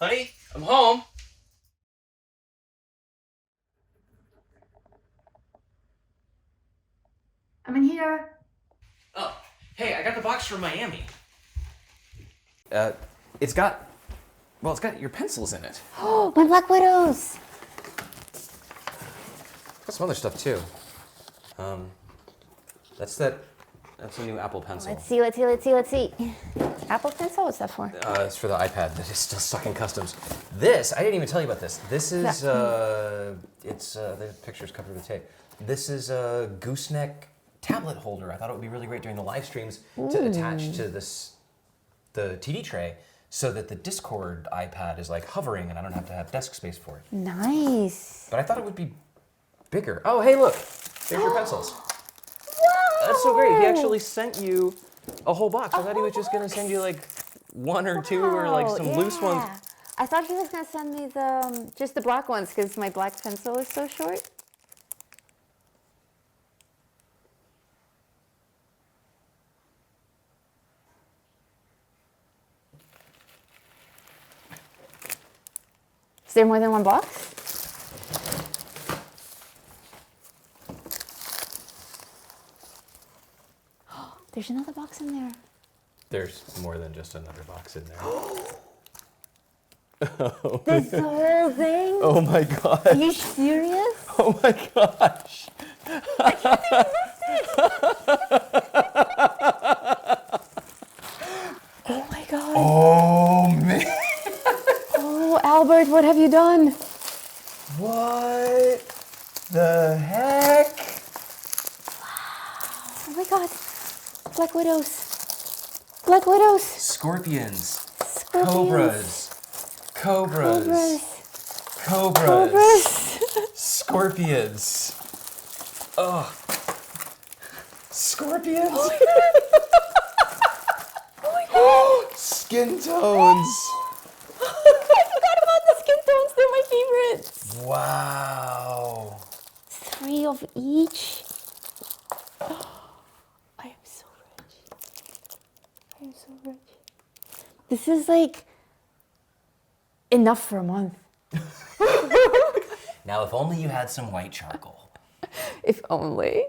Honey, I'm home. I'm in here. Oh, hey, I got the box from Miami. It's got your pencils in it. Oh, my Black Widows. It's got some other stuff too. That's a new Apple Pencil. Let's see. Apple Pencil, what's that for? It's for the iPad that is still stuck in customs. This, I didn't even tell you about this. This is, the picture's covered with tape. This is a gooseneck tablet holder. I thought it would be really great during the live streams to attach to the TV tray so that the Discord iPad is like hovering and I don't have to have desk space for it. Nice. But I thought it would be bigger. Oh, hey, look. There's your pencils. Wow. That's so great. He actually sent you a whole box. I thought he was just going to send you like one or two or like some loose ones. I thought he was going to send me just the black ones because my black pencil is so short. Is there more than one box? There's another box in there. There's more than just another box in there. That's the whole thing? Oh my gosh. Are you serious? Oh my gosh. Oh my god. Oh man. Oh, Albert, what have you done? What the heck? Oh my god. Black Widows. Black Widows. Scorpions. Scorpions. Cobras. Scorpions. Oh. Scorpions. Oh my god. Oh my god. Skin tones. I forgot about the skin tones. They're my favorites. Wow. 3 of each. I am so rich. This is like enough for a month. Now, if only you had some white charcoal. If only.